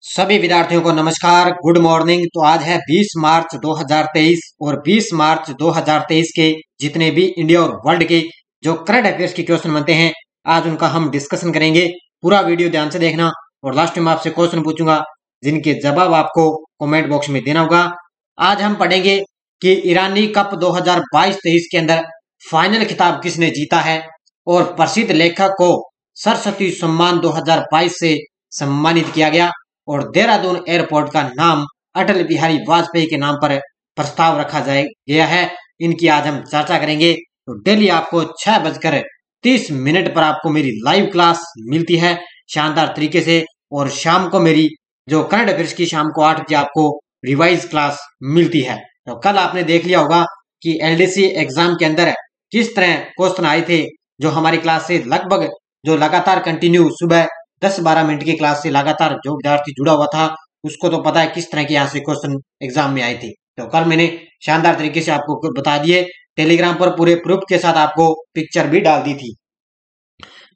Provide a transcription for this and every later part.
सभी विद्यार्थियों को नमस्कार, गुड मॉर्निंग। तो आज है 20 मार्च 2023 और 20 मार्च 2023 के जितने भी इंडिया और वर्ल्ड के जो करंट अफेयर्स के क्वेश्चन बनते हैं, आज उनका हम डिस्कशन करेंगे। पूरा वीडियो ध्यान से देखना और लास्ट में आपसे क्वेश्चन पूछूंगा जिनके जवाब आपको कमेंट बॉक्स में देना होगा। आज हम पढ़ेंगे कि ईरानी कप 2022-23 के अंदर फाइनल खिताब किसने जीता है और प्रसिद्ध लेखक को सरस्वती सम्मान 2022 से सम्मानित किया गया और देहरादून एयरपोर्ट का नाम अटल बिहारी वाजपेयी के नाम पर प्रस्ताव रखा गया है। इनकी आज हम चर्चा करेंगे। तो डेली आपको 6:30 पर आपको मेरी लाइव क्लास मिलती है शानदार तरीके से, और शाम को मेरी जो करंट अफेयर्स की शाम को 8 बजे आपको रिवाइज क्लास मिलती है। तो कल आपने देख लिया होगा कि एलडीसी एग्जाम के अंदर किस तरह क्वेश्चन आए थे, जो हमारी क्लास से लगभग जो लगातार कंटिन्यू सुबह 10-12 मिनट की क्लास से लगातार जो विद्यार्थी जुड़ा हुआ था उसको तो पता है किस तरह के यहाँ से क्वेश्चन एग्जाम में आए थे। तो कल मैंने शानदार तरीके से आपको बता दिए, टेलीग्राम पर पूरे प्रूफ के साथ आपको पिक्चर भी डाल दी थी।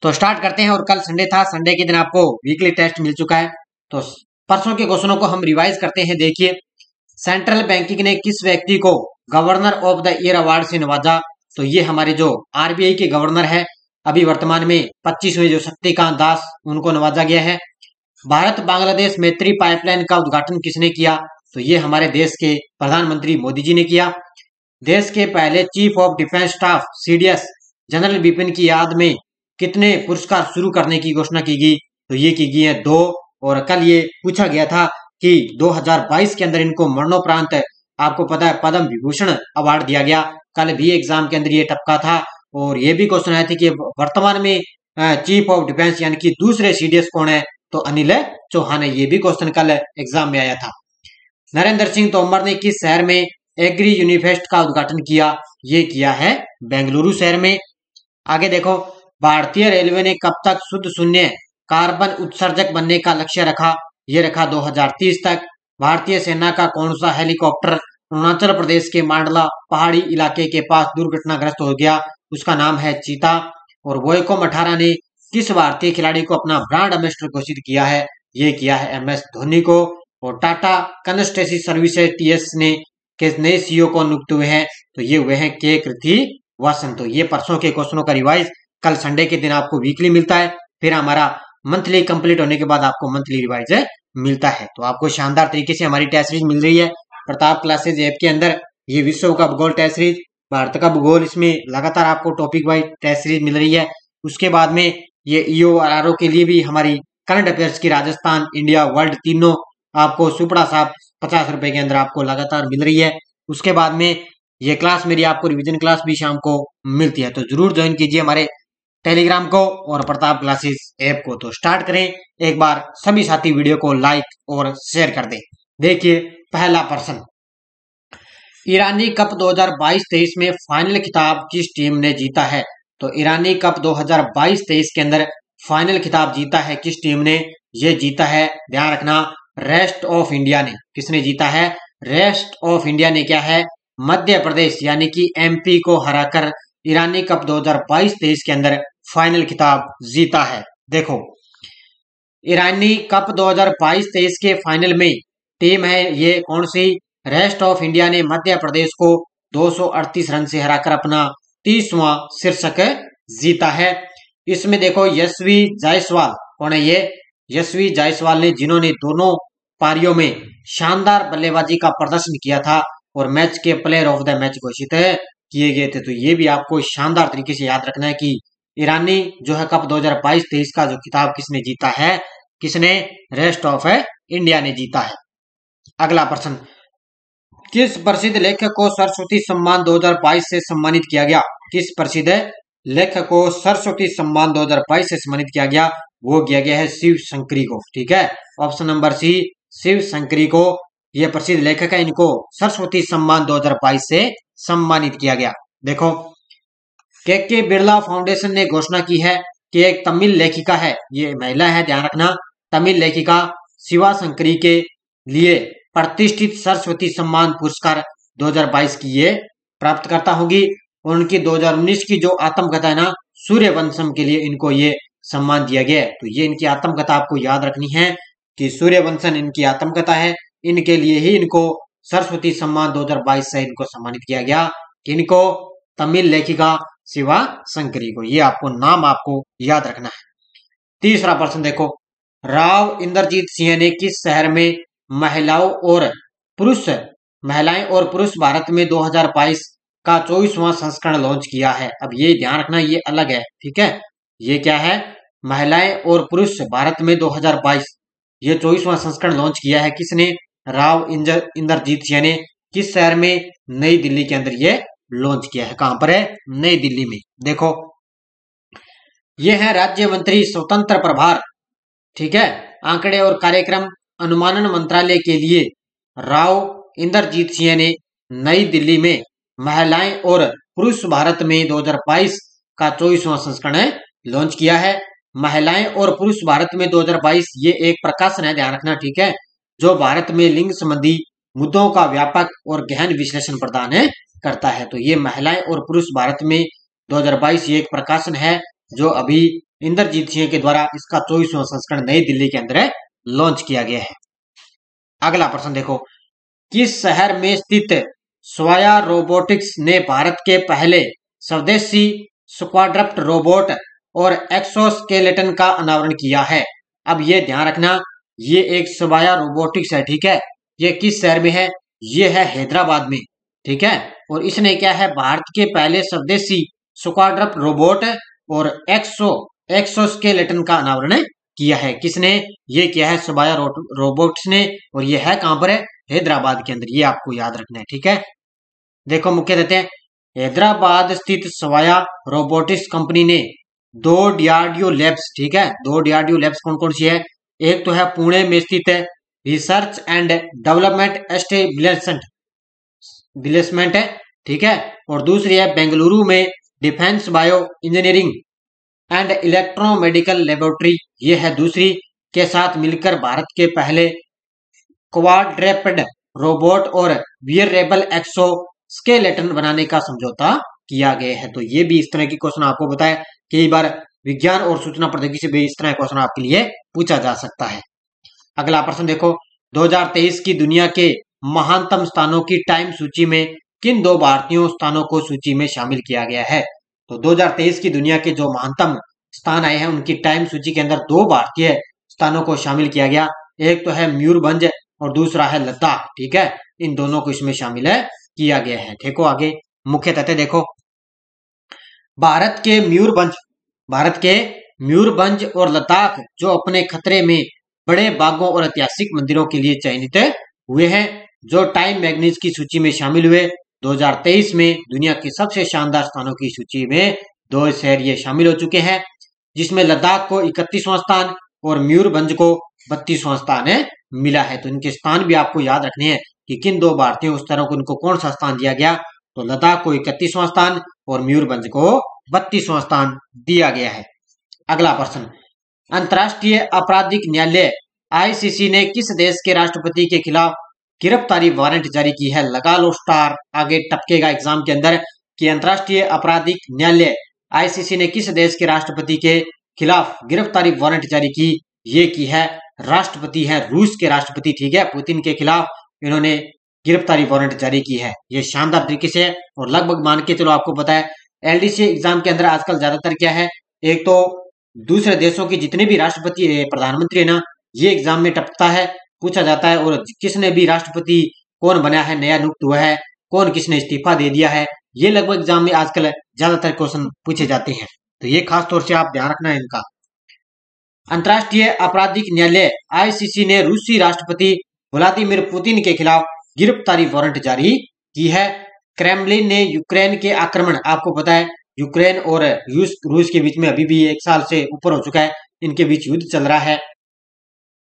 तो स्टार्ट करते हैं। और कल संडे था, संडे के दिन आपको वीकली टेस्ट मिल चुका है। तो परसों के क्वेश्चनों को हम रिवाइज करते हैं। देखिए, सेंट्रल बैंकिंग ने किस व्यक्ति को governor of the year award से नवाजा? तो ये हमारे जो आरबीआई के गवर्नर है अभी वर्तमान में 25वें, जो शक्तिकांत दास, उनको नवाजा गया है। भारत बांग्लादेश मैत्री पाइपलाइन का उद्घाटन किसने किया? तो ये हमारे देश के प्रधानमंत्री मोदी जी ने किया। देश के पहले chief of defence staff CDS general Bipin की याद में कितने पुरस्कार शुरू करने की घोषणा की गई? तो ये की गई है 2। और कल ये पूछा गया था कि 2022 के अंदर इनको मरणोपरांत आपको पता है पद्म विभूषण अवार्ड दिया गया। कल भी एग्जाम के अंदर ये टपका था और ये भी क्वेश्चन आए थे कि वर्तमान में चीफ ऑफ डिफेंस यानी कि दूसरे सीडीएस कौन है? तो अनिल चौहान है। ये भी क्वेश्चन कल एग्जाम में आया था। नरेंद्र सिंह तोमर ने किस शहर में एग्री यूनिफेस्ट का उद्घाटन किया? ये किया है बेंगलुरु शहर में। आगे देखो, भारतीय रेलवे ने कब तक शुद्ध शून्य कार्बन उत्सर्जक बनने का लक्ष्य रखा? ये रखा 2030 तक। भारतीय सेना का कौन सा हेलीकॉप्टर अरुणाचल प्रदेश के मांडला पहाड़ी इलाके के पास दुर्घटनाग्रस्त हो गया? उसका नाम है चीता। और वोइको मठारा ने किस भारतीय खिलाड़ी को अपना ब्रांड एम्बेसडर घोषित किया है? ये किया है एमएस धोनी को। और टाटा कंसल्टेंसी सर्विसेज टीएस ने के नए सीईओ को नियुक्त हुए हैं? तो ये हुए हैं के कृतिवासन। तो ये परसों के क्वेश्चनों का रिवाइज कल संडे के दिन आपको वीकली मिलता है, फिर हमारा मंथली कंप्लीट होने के बाद आपको मंथली रिवाइज मिलता है। तो आपको शानदार तरीके से हमारी टेस्ट सीरीज मिल रही है प्रताप क्लासेज ऐप के अंदर। ये विश्व का भूगोल टेस्ट सीरीज, भारत का भूगोल, इसमें लगातार आपको टॉपिक वाइज टेस्ट सीरीज मिल रही है। उसके बाद में ये ईओ और आरओ के लिए भी हमारी करंट अफेयर्स की राजस्थान, इंडिया, वर्ल्ड तीनों आपको सुपड़ा साहब 50 रुपए के अंदर आपको लगातार मिल रही है। उसके बाद में ये क्लास मेरी आपको रिवीजन क्लास भी शाम को मिलती है। तो जरूर ज्वाइन कीजिए हमारे टेलीग्राम को और प्रताप क्लासेस ऐप को। तो स्टार्ट करें। एक बार सभी साथी वीडियो को लाइक और शेयर कर दें। देखिए, पहला प्रश्न, ईरानी कप 2022-23 में फाइनल खिताब किस टीम ने जीता है? तो ईरानी कप 2022-23 के अंदर फाइनल खिताब जीता है किस टीम ने? ये जीता है, ध्यान रखना, रेस्ट ऑफ इंडिया ने। किसने जीता है? रेस्ट ऑफ इंडिया ने क्या है? मध्य प्रदेश यानी कि एमपी को हराकर ईरानी कप 2022-23 के अंदर फाइनल खिताब जीता है। देखो, ईरानी कप 2022-23 के फाइनल में टीम है ये कौन सी? रेस्ट ऑफ इंडिया ने मध्य प्रदेश को 238 रन से हराकर अपना 30वां शीर्षक जीता है। इसमें देखो, यशवी जायसवाल कौन है? ये यशवी जायसवाल ने, जिन्होंने दोनों पारियों में शानदार बल्लेबाजी का प्रदर्शन किया था और मैच के प्लेयर ऑफ द मैच घोषित किए गए थे। तो ये भी आपको शानदार तरीके से याद रखना है कि ईरानी जो है कप 2022-23 का जो खिताब किसने जीता है? किसने? रेस्ट ऑफ इंडिया ने जीता है। अगला प्रश्न, किस प्रसिद्ध लेखक को सरस्वती सम्मान 2022 से सम्मानित किया गया? किस प्रसिद्ध लेखक को सरस्वती सम्मान 2022 से सम्मानित किया गया? वो किया गया है शिव शंकरी को। ठीक है, option number C, Shiv Shankari को। ये प्रसिद्ध लेखक है, इनको सरस्वती सम्मान 2022 से सम्मानित किया गया। देखो, के बिरला फाउंडेशन ने घोषणा की है कि एक तमिल लेखिका है, ये महिला है, ध्यान रखना, तमिल लेखिका शिवा शंकरी के लिए प्रतिष्ठित सरस्वती सम्मान पुरस्कार 2022 की ये प्राप्त करता होगी। और उनकी 2019 की जो आत्मकथा है ना, सूर्यवंशम, के लिए इनको ये सम्मान दिया गया है। तो ये इनकी आत्मकथा आपको याद रखनी है कि सूर्यवंशम इनकी आत्मकथा है। इनके लिए ही इनको सरस्वती सम्मान 2022 से इनको सम्मानित किया गया। किनको? तमिल लेखिका शिवा शंकरी को। ये आपको नाम आपको याद रखना है। तीसरा प्रश्न देखो, राव इंद्रजीत सिंह ने किस शहर में महिलाएं और पुरुष भारत में 2022 का 24वां संस्करण लॉन्च किया है? अब ये ध्यान रखना, ये अलग है, ठीक है। ये क्या है? महिलाएं और पुरुष भारत में 2022, ये 24वां संस्करण लॉन्च किया है। किसने? राव इंद्रजीत सिंह ने। किस शहर में? नई दिल्ली के अंदर ये लॉन्च किया है। कहां पर है? नई दिल्ली में। देखो, ये है राज्य मंत्री स्वतंत्र प्रभार, ठीक है, आंकड़े और कार्यक्रम अनुमानन मंत्रालय के लिए राव इंद्रजीत सिंह ने नई दिल्ली में महिलाएं और पुरुष भारत में 2022 का 24वां संस्करण लॉन्च किया है। महिलाएं और पुरुष भारत में 2022 ये एक प्रकाशन है, ध्यान रखना, ठीक है, जो भारत में लिंग संबंधी मुद्दों का व्यापक और गहन विश्लेषण प्रदान करता है। तो ये महिलाएं और पुरुष भारत में 2022 ये एक प्रकाशन है जो अभी इंद्रजीत सिंह के द्वारा इसका 24वां संस्करण नई दिल्ली के अंदर लॉन्च किया गया है। अगला प्रश्न देखो, किस शहर में स्थित स्वाया रोबोटिक्स ने भारत के पहले स्वदेशी स्क्वाड्रप्ट रोबोट और एक्सोस्केलेटन का अनावरण किया है? अब ये ध्यान रखना, ये एक स्वाया रोबोटिक्स है, ठीक है। ये किस शहर में है? ये है हैदराबाद में, ठीक है। और इसने क्या है? भारत के पहले स्वदेशी स्क्वाड्रप्ट रोबोट और एक्सोस्केलेटन का अनावरण किया है। किसने? ये किया है स्वाया रोबोट्स ने। और ये है कहां पर? है हैदराबाद के अंदर। ये आपको याद रखना है, ठीक है। देखो, मुख्य देते हैं, हैदराबाद स्थित स्वाया रोबोटिक्स कंपनी ने 2 डीआरडीओ लैब्स, ठीक है, 2 डीआरडीओ लैब्स कौन कौन सी है? एक तो है पुणे में स्थित है रिसर्च एंड डेवलपमेंट एस्टेब्लिशमेंट है, ठीक है, और दूसरी है बेंगलुरु में defence bio engineering and electromedical laboratory, ये है दूसरी, के साथ मिलकर भारत के पहले क्वाड्रैपेड रोबोट और वियरेबल एक्सोस्केलेटन बनाने का समझौता किया गया है। तो ये भी इस तरह की क्वेश्चन आपको बताया, कई बार विज्ञान और सूचना प्रौद्योगिकी से भी इस तरह क्वेश्चन आपके लिए पूछा जा सकता है। अगला प्रश्न देखो, 2023 की दुनिया के महानतम स्थानों की टाइम सूची में किन 2 भारतीय स्थानों को सूची में शामिल किया गया है? तो 2023 की दुनिया के जो महानतम स्थान आए हैं उनकी टाइम सूची के अंदर 2 भारतीय स्थानों को शामिल किया गया। एक तो है मयूरभंज और दूसरा है लद्दाख, ठीक है। इन दोनों को इसमें शामिल किया गया है। देखो आगे मुख्य तथ्य देखो, भारत के मयूरभंज और लद्दाख जो अपने खतरे में बड़े बागों और ऐतिहासिक मंदिरों के लिए चयनित हुए हैं, जो टाइम मैगजीन की सूची में शामिल हुए। 2023 में दुनिया के सबसे शानदार स्थानों की सूची में 2 शहर ये शामिल हो चुके हैं, जिसमें लद्दाख को 31वां स्थान और मयूरभंज को 32वां स्थान मिला है। तो इनके स्थान भी आपको याद रखने हैं कि किन 2 भारतीय स्तरों को इनको कौन सा स्थान दिया गया। तो लद्दाख को 31वां स्थान और मयूरभंज को 32वां स्थान दिया गया है। अगला प्रश्न, अंतर्राष्ट्रीय आपराधिक न्यायालय आईसीसी ने किस देश के राष्ट्रपति के खिलाफ गिरफ्तारी वारंट जारी की है? लगा लो स्टार, आगे टपकेगा एग्जाम के अंदर कि अंतर्राष्ट्रीय आपराधिक न्यायालय आईसीसी ने किस देश के राष्ट्रपति के खिलाफ गिरफ्तारी वारंट जारी की? ये की है राष्ट्रपति है, रूस के राष्ट्रपति, ठीक है, पुतिन के खिलाफ इन्होंने गिरफ्तारी वारंट जारी की है। ये शानदार तरीके से, और लगभग मान के चलो आपको पता है एलडीसी एग्जाम के अंदर आजकल ज्यादातर क्या है, एक तो दूसरे देशों की जितने भी राष्ट्रपति प्रधानमंत्री है ना, ये एग्जाम में टपकता है, पूछा जाता है, और किसने भी राष्ट्रपति कौन बना है, नया नियुक्त हुआ है, कौन किसने इस्तीफा दे दिया है, ये लगभग एग्जाम में आजकल ज्यादातर क्वेश्चन पूछे जाते हैं। तो ये खास तौर से आप ध्यान रखना है इनका। अंतर्राष्ट्रीय आपराधिक न्यायालय आईसीसी ने रूसी राष्ट्रपति व्लादिमीर पुतिन के खिलाफ गिरफ्तारी वारंट जारी की है। क्रेमलिन ने यूक्रेन के आक्रमण, आपको पता है यूक्रेन और रूस के बीच में अभी भी 1 साल से ऊपर हो चुका है, इनके बीच युद्ध चल रहा है,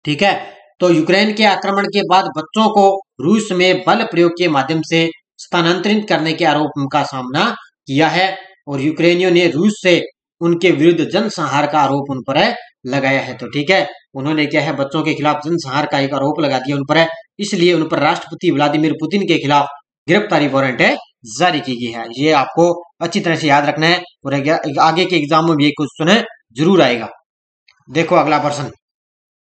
ठीक है। तो यूक्रेन के आक्रमण के बाद बच्चों को रूस में बल प्रयोग के माध्यम से स्थानांतरित करने के आरोप का सामना किया है, और यूक्रेनियों ने रूस से उनके विरुद्ध जनसंहार का आरोप उन पर लगाया है। तो ठीक है, उन्होंने क्या है, बच्चों के खिलाफ जनसंहार का एक आरोप लगा दिया उन पर, इसलिए उन पर राष्ट्रपति व्लादिमीर पुतिन के खिलाफ गिरफ्तारी वारंट जारी की गई है। ये आपको अच्छी तरह से याद रखना है, और आगे के एग्जाम में भी ये क्वेश्चन जरूर आएगा। देखो अगला प्रश्न,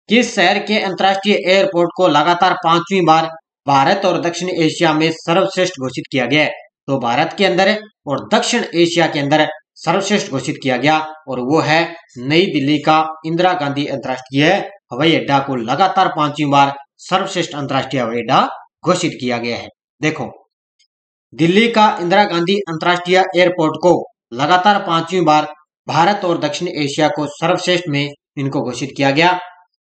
किस शहर के अंतर्राष्ट्रीय एयरपोर्ट को लगातार 5वीं बार भारत और दक्षिण एशिया में सर्वश्रेष्ठ घोषित किया गया है? तो भारत के अंदर और दक्षिण एशिया के अंदर सर्वश्रेष्ठ घोषित किया गया और वो है नई दिल्ली का इंदिरा गांधी अंतर्राष्ट्रीय हवाई अड्डा को लगातार 5वीं बार सर्वश्रेष्ठ अंतर्राष्ट्रीय हवाई अड्डा घोषित किया गया है। देखो, दिल्ली का इंदिरा गांधी अंतर्राष्ट्रीय एयरपोर्ट को लगातार 5वीं बार भारत और दक्षिण एशिया को सर्वश्रेष्ठ में इनको घोषित किया गया।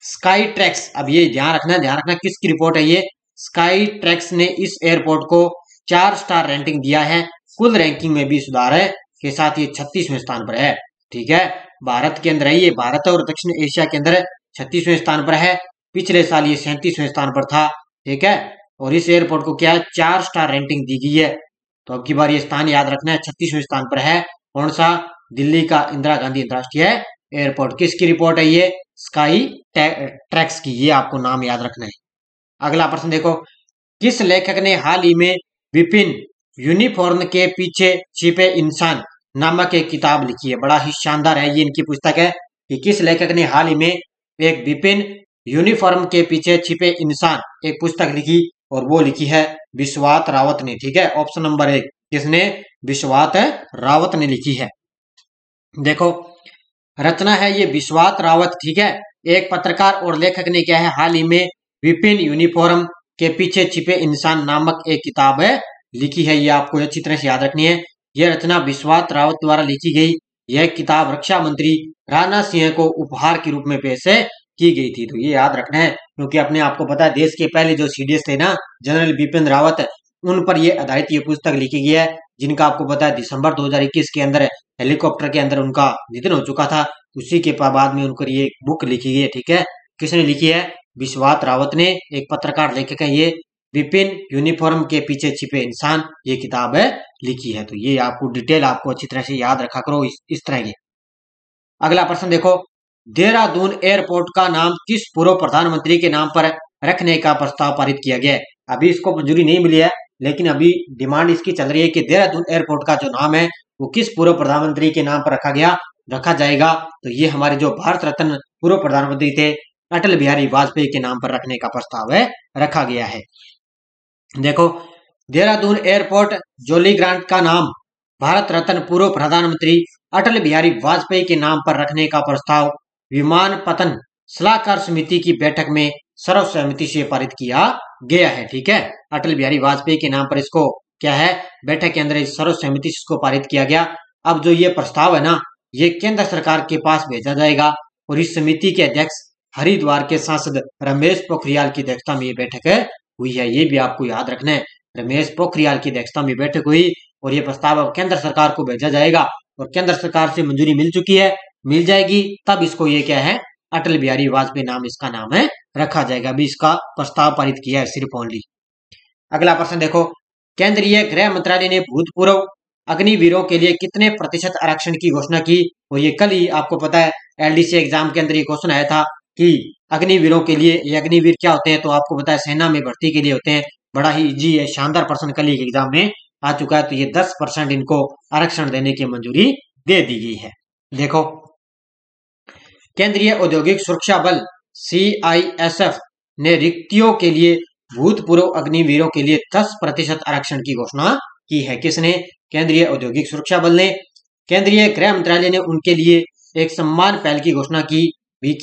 स्काई ट्रैक्स, अब ये ध्यान रखना किसकी रिपोर्ट है ये? स्काई ट्रैक्स ने इस एयरपोर्ट को 4 स्टार रेटिंग दिया है। कुल रैंकिंग में भी सुधार है के साथ ये 36वें स्थान पर है। ठीक है, भारत के अंदर है ये, भारत और दक्षिण एशिया के अंदर 36वें स्थान पर है। पिछले साल ये 37वें स्थान पर था। ठीक है, और इस एयरपोर्ट को क्या है, 4 स्टार रेटिंग दी गई है। तो अब की बार ये स्थान याद रखना है, 36वें स्थान पर है। कौन सा? दिल्ली का इंदिरा गांधी अंतर्राष्ट्रीय एयरपोर्ट। किसकी रिपोर्ट है ये? स्काई ट्रैक्स की। ये आपको नाम याद रखना है। अगला प्रश्न देखो, किस लेखक ने हाल ही में विपिन यूनिफॉर्म के पीछे छिपे इंसान नामक एक किताब लिखी है? बड़ा ही शानदार है ये इनकी पुस्तक है कि किस लेखक ने हाल ही में एक विपिन यूनिफॉर्म के पीछे छिपे इंसान एक पुस्तक लिखी और वो लिखी है विश्वात रावत ने। ठीक है, ऑप्शन नंबर 1 किसने? विश्वात रावत ने लिखी है। देखो, रचना है ये विश्वात रावत। ठीक है, एक पत्रकार और लेखक ने क्या है हाल ही में विपिन यूनिफॉर्म के पीछे छिपे इंसान नामक एक किताब है लिखी है। ये आपको अच्छी तरह से याद रखनी है। यह रचना विश्वात रावत द्वारा लिखी गई। यह किताब रक्षा मंत्री राजनाथ सिंह को उपहार के रूप में पेश की गई थी। तो ये याद रखना है क्योंकि अपने आपको पता है देश के पहले जो सीडीएस थे ना, जनरल बिपिन रावत, उन पर ये आधारित ये पुस्तक लिखी गई है, जिनका आपको पता है दिसंबर 2021 के अंदर हेलीकॉप्टर के अंदर उनका निधन हो चुका था। उसी के बाद में उनकर ये बुक लिखी गई है। ठीक है, किसने लिखी है? विश्वात रावत ने, एक पत्रकार लेखक है ये। विपिन यूनिफॉर्म के पीछे छिपे इंसान ये किताब है लिखी है। तो ये आपको डिटेल आपको अच्छी तरह से याद रखा करो इस तरह के। अगला प्रश्न देखो, देहरादून एयरपोर्ट का नाम किस पूर्व प्रधानमंत्री के नाम पर रखने का प्रस्ताव पारित किया गया है? अभी इसको मंजूरी नहीं मिली है, लेकिन अभी डिमांड इसकी चल रही है कि देहरादून एयरपोर्ट का जो नाम है वो किस पूर्व प्रधानमंत्री के नाम पर रखा जाएगा। तो ये हमारे जो भारत रत्न पूर्व प्रधानमंत्री थे अटल बिहारी वाजपेयी के नाम पर रखने का प्रस्ताव है रखा गया है। देखो, देहरादून एयरपोर्ट जॉली ग्रांट का नाम भारत रत्न पूर्व प्रधानमंत्री अटल बिहारी वाजपेयी के नाम पर रखने का प्रस्ताव विमानपत्तन सलाहकार समिति की बैठक में सर्वसहमति से पारित किया गया है। ठीक है, अटल बिहारी वाजपेयी के नाम पर इसको क्या है बैठक के अंदर सर्वसहमति से इसको पारित किया गया। अब जो ये प्रस्ताव है ना, ये केंद्र सरकार के पास भेजा जाएगा और इस समिति के अध्यक्ष हरिद्वार के सांसद रमेश पोखरियाल की अध्यक्षता में ये बैठक हुई है। ये भी आपको याद रखना है, रमेश पोखरियाल की अध्यक्षता में बैठक हुई और ये प्रस्ताव अब केंद्र सरकार को भेजा जाएगा और केंद्र सरकार से मंजूरी मिल चुकी है, मिल जाएगी तब इसको ये क्या है अटल बिहारी वाजपेयी नाम इसका नाम है रखा जाएगा। अभी इसका प्रस्ताव पारित किया है सिर्फ ओनली। अगला प्रश्न देखो, केंद्रीय गृह मंत्रालय ने भूतपूर्व अग्निवीरों के लिए कितने प्रतिशत आरक्षण की घोषणा की? और ये कल ही आपको पता है एलडीसी एग्जाम के अंदर ये क्वेश्चन आया था कि अग्निवीरों के लिए, ये अग्निवीर क्या होते हैं? तो आपको पता है सेना में भर्ती के लिए होते हैं। बड़ा ही इजी है, शानदार प्रश्न कल ही एग्जाम में आ चुका है। तो ये 10% इनको आरक्षण देने की मंजूरी दे दी गई है। देखो, केंद्रीय औद्योगिक सुरक्षा बल CISF ने रिक्तियों के लिए भूतपूर्व अग्निवीरों के लिए 10% आरक्षण की घोषणा की है। किसने? केंद्रीय औद्योगिक सुरक्षा बल ने। केंद्रीय गृह मंत्रालय ने उनके लिए एक सम्मान पहल की घोषणा की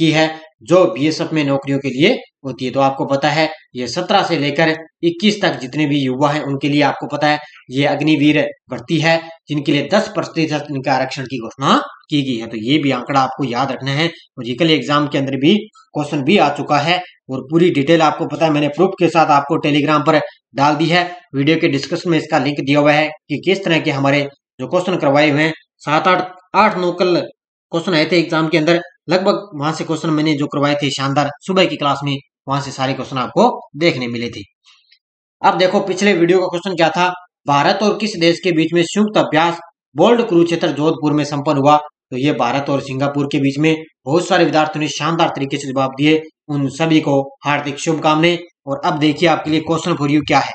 है जो BSF में नौकरियों के लिए होती है। तो आपको पता है ये 17 से लेकर 21 तक जितने भी युवा हैं उनके लिए आपको पता है ये अग्निवीर भर्ती है, जिनके लिए 10% इनका आरक्षण की घोषणा की गई है। तो ये भी आंकड़ा आपको याद रखना है और ये कल एग्जाम के अंदर भी क्वेश्चन भी आ चुका है और पूरी डिटेल आपको पता है मैंने प्रूफ के साथ आपको टेलीग्राम पर डाल दी है। वीडियो के डिस्क्रिप्शन में इसका लिंक दिया हुआ है कि किस तरह के हमारे जो क्वेश्चन करवाए हुए हैं 7-8 कल क्वेश्चन आए थे एग्जाम के अंदर, लगभग वहां से क्वेश्चन मैंने जो करवाए थे शानदार सुबह की क्लास में, वहां से सारे क्वेश्चन आपको देखने मिले थे। अब देखो पिछले वीडियो का क्वेश्चन क्या था, भारत और किस देश के बीच में संयुक्त अभ्यास बोल्ड कुरुक्षेत्र जोधपुर में संपन्न हुआ? तो ये भारत और सिंगापुर के बीच में। बहुत सारे विद्यार्थियों ने शानदार तरीके से जवाब दिए, उन सभी को हार्दिक शुभकामनाएं। और अब देखिए आपके लिए क्वेश्चन फॉर यू क्या है।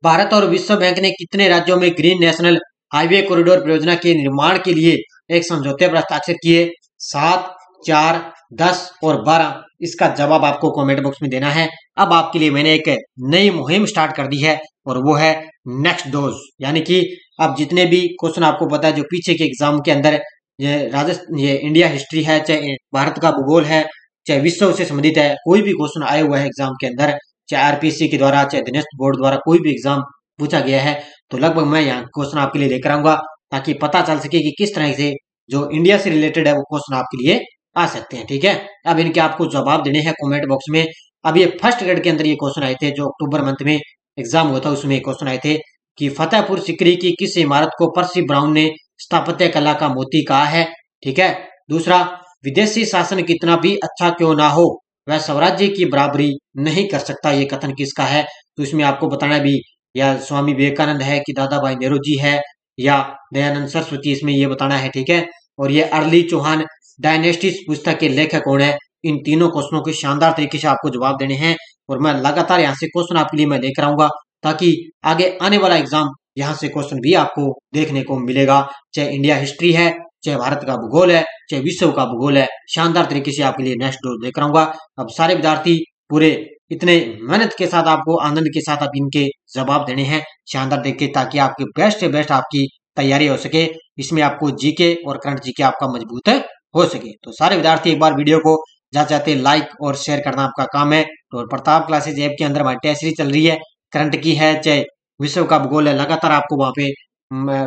भारत और विश्व बैंक ने कितने राज्यों में ग्रीन नेशनल हाईवे कॉरिडोर परियोजना के निर्माण के लिए एक समझौते पर हस्ताक्षर किए? 7, 4, 10 और 12 इसका जवाब आपको कमेंट बॉक्स में देना है। अब आपके लिए मैंने एक नई मुहिम स्टार्ट कर दी है और वो है नेक्स्ट डोज, यानी कि अब जितने भी क्वेश्चन आपको पता है जो पीछे के एग्जाम के अंदर ये इंडिया हिस्ट्री है, चाहे भारत का भूगोल है, चाहे विश्व से संबंधित है, कोई भी क्वेश्चन आया हुआ है एग्जाम के अंदर, चाहे आरपीएससी के द्वारा, चाहे दिनेश बोर्ड द्वारा कोई भी एग्जाम पूछा गया है, तो लगभग मैं यहाँ क्वेश्चन आपके लिए लेकर आऊंगा ताकि पता चल सके कि किस तरह से जो इंडिया से रिलेटेड है वो क्वेश्चन आपके लिए आ सकते हैं। ठीक है, अब इनके आपको जवाब देने हैं कमेंट बॉक्स में। अब ये फर्स्ट ग्रेड के अंदर ये क्वेश्चन आए थे जो अक्टूबर मंथ में एग्जाम हुआ था, उसमें क्वेश्चन आए थे कि फतेहपुर सिकरी की किस इमारत को पर्सी ब्राउन ने स्थापत्य कला का मोती कहा है। ठीक है, दूसरा, विदेशी शासन कितना भी अच्छा क्यों ना हो वह स्वराज्य की बराबरी नहीं कर सकता, ये कथन किसका है। तो इसमें आपको बताना भी या स्वामी विवेकानंद है कि दादा भाई नेहरू जी है या दयानंद सरस्वती, इसमें ये बताना है। ठीक है, और ये अर्ली चौहान डायनेस्टीज पुस्तक के लेखक कौन है। इन तीनों क्वेश्चनों के शानदार तरीके से आपको जवाब देने हैं और मैं लगातार यहाँ से क्वेश्चन आपके लिए मैं लेकर आऊंगा ताकि आगे आने वाला एग्जाम यहाँ से क्वेश्चन भी आपको देखने को मिलेगा, चाहे इंडिया हिस्ट्री है, चाहे भारत का भूगोल है, चाहे विश्व का भूगोल है, शानदार तरीके से आपके लिए नेक्स्ट डोज लेकर आऊंगा। अब सारे विद्यार्थी पूरे इतने मेहनत के साथ, आपको आनंद के साथ अब इनके जवाब देने हैं शानदार तरीके, ताकि आपके बेस्ट से बेस्ट आपकी तैयारी हो सके, इसमें आपको जीके और करंट जीके आपका मजबूत हो सके। तो सारे विद्यार्थी एक बार वीडियो को जहाँ चाहते लाइक और शेयर करना आपका काम है। तो प्रताप क्लासेज ऐप के अंदर हमारी टेस्ट सीरीज चल रही है, करंट की है चाहे विश्व का भूगोल है, लगातार आपको वहाँ पे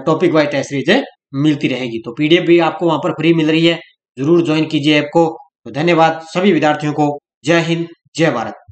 टॉपिक वाइज टेस्ट सीरीज मिलती रहेगी। तो पीडीएफ भी आपको वहाँ पर फ्री मिल रही है, जरूर ज्वाइन कीजिए ऐप को। तो धन्यवाद सभी विद्यार्थियों को। जय हिंद, जय भारत।